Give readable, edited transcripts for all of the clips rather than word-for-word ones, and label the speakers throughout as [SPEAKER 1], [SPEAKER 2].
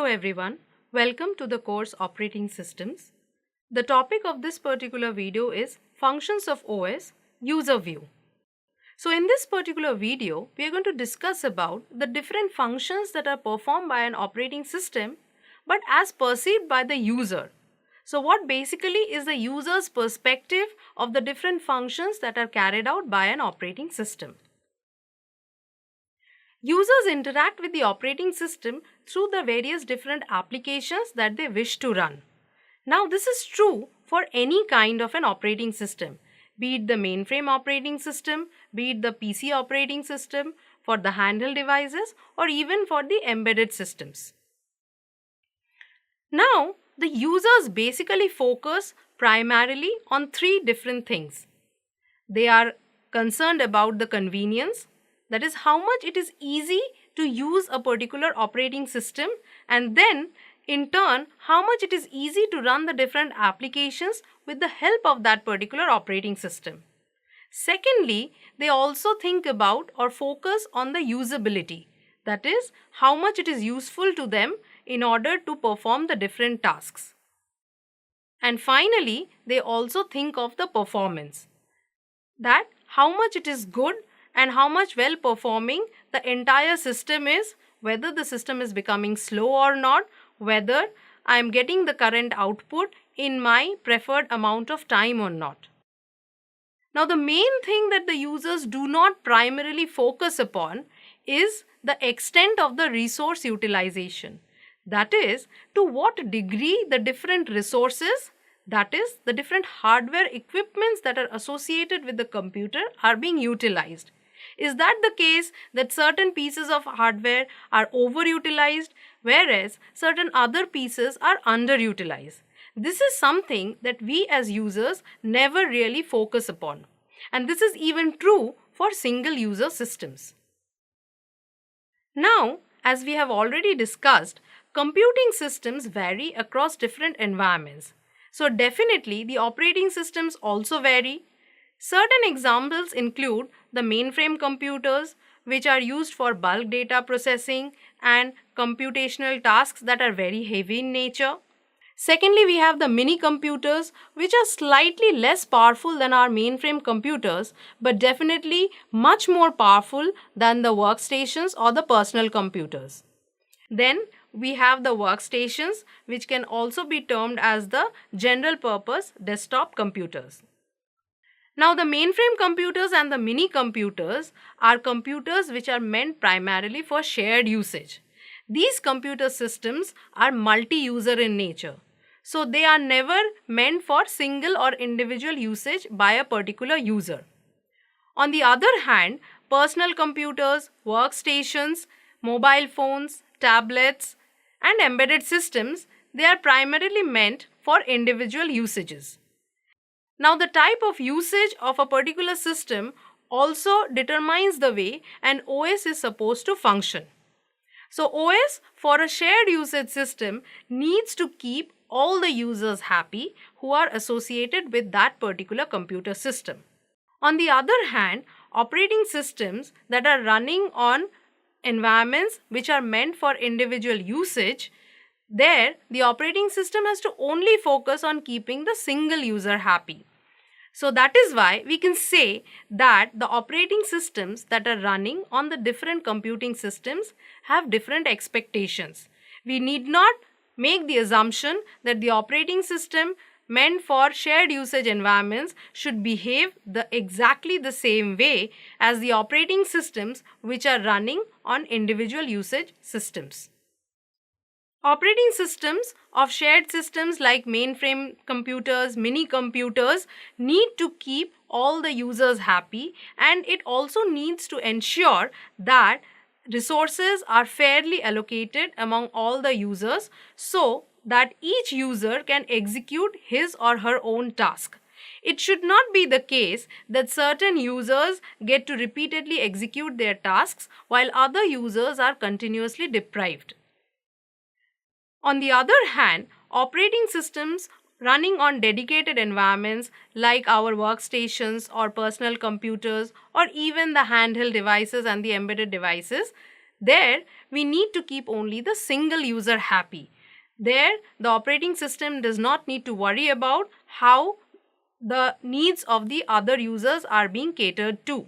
[SPEAKER 1] everyone, welcome to the course Operating Systems. The topic of this particular video is Functions of OS User View. So in this particular video, we are going to discuss about the different functions that are performed by an operating system but as perceived by the user. So what basically is the user's perspective of the different functions that are carried out by an operating system. Users interact with the operating system through the various different applications that they wish to run. Now this is true for any kind of an operating system, be it the mainframe operating system, be it the PC operating system, for the handheld devices or even for the embedded systems. Now the users basically focus primarily on three different things. They are concerned about the convenience, that is how much it is easy to use a particular operating system, and then in turn how much it is easy to run the different applications with the help of that particular operating system. Secondly, they also think about or focus on the usability, that is how much it is useful to them in order to perform the different tasks. And finally, they also think of the performance, that how much it is good and how much well performing the entire system is, whether the system is becoming slow or not, whether I am getting the current output in my preferred amount of time or not. Now the main thing that the users do not primarily focus upon is the extent of the resource utilization. That is, to what degree the different resources, that is, the different hardware equipments that are associated with the computer are being utilized. Is that the case that certain pieces of hardware are overutilized, whereas certain other pieces are underutilized? This is something that we as users never really focus upon. And this is even true for single user systems. Now, as we have already discussed, computing systems vary across different environments. So definitely the operating systems also vary. Certain examples include the mainframe computers, which are used for bulk data processing and computational tasks that are very heavy in nature. Secondly, we have the mini computers, which are slightly less powerful than our mainframe computers, but definitely much more powerful than the workstations or the personal computers. Then we have the workstations, which can also be termed as the general purpose desktop computers. Now the mainframe computers and the mini computers are computers which are meant primarily for shared usage. These computer systems are multi-user in nature. So they are never meant for single or individual usage by a particular user. On the other hand, personal computers, workstations, mobile phones, tablets, and embedded systems, they are primarily meant for individual usages. Now the type of usage of a particular system also determines the way an OS is supposed to function. So OS for a shared usage system needs to keep all the users happy who are associated with that particular computer system. On the other hand, operating systems that are running on environments which are meant for individual usage, there the operating system has to only focus on keeping the single user happy. So that is why we can say that the operating systems that are running on the different computing systems have different expectations. We need not make the assumption that the operating system meant for shared usage environments should behave exactly the same way as the operating systems which are running on individual usage systems. Operating systems of shared systems like mainframe computers, mini computers need to keep all the users happy, and it also needs to ensure that resources are fairly allocated among all the users so that each user can execute his or her own task. It should not be the case that certain users get to repeatedly execute their tasks while other users are continuously deprived. On the other hand, operating systems running on dedicated environments like our workstations or personal computers or even the handheld devices and the embedded devices, There, we need to keep only the single user happy. There, the operating system does not need to worry about how the needs of the other users are being catered to.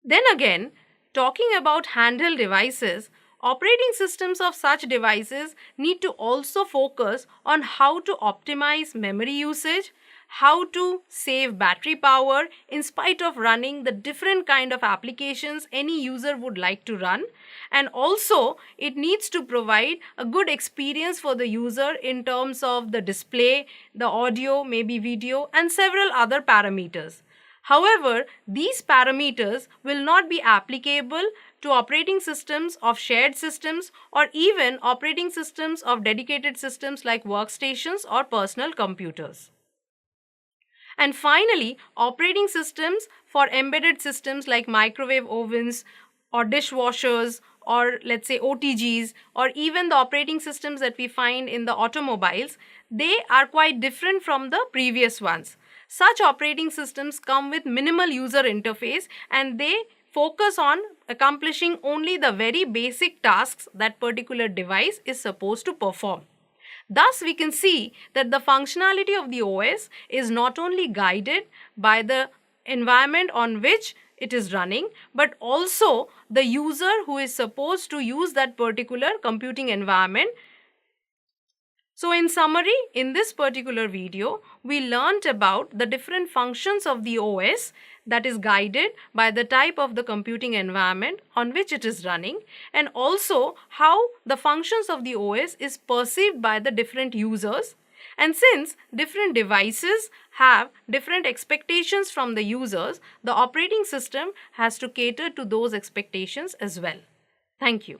[SPEAKER 1] Then again, talking about handheld devices, operating systems of such devices need to also focus on how to optimize memory usage, how to save battery power in spite of running the different kind of applications any user would like to run, and also it needs to provide a good experience for the user in terms of the display, the audio, maybe video, and several other parameters. However, these parameters will not be applicable to operating systems of shared systems or even operating systems of dedicated systems like workstations or personal computers. And finally, operating systems for embedded systems like microwave ovens or dishwashers or let's say OTGs or even the operating systems that we find in the automobiles, they are quite different from the previous ones. Such operating systems come with minimal user interface and they focus on accomplishing only the very basic tasks that particular device is supposed to perform. Thus, we can see that the functionality of the OS is not only guided by the environment on which it is running, but also the user who is supposed to use that particular computing environment. So in summary, in this particular video, we learnt about the different functions of the OS that is guided by the type of the computing environment on which it is running, and also how the functions of the OS is perceived by the different users. And since different devices have different expectations from the users, the operating system has to cater to those expectations as well. Thank you.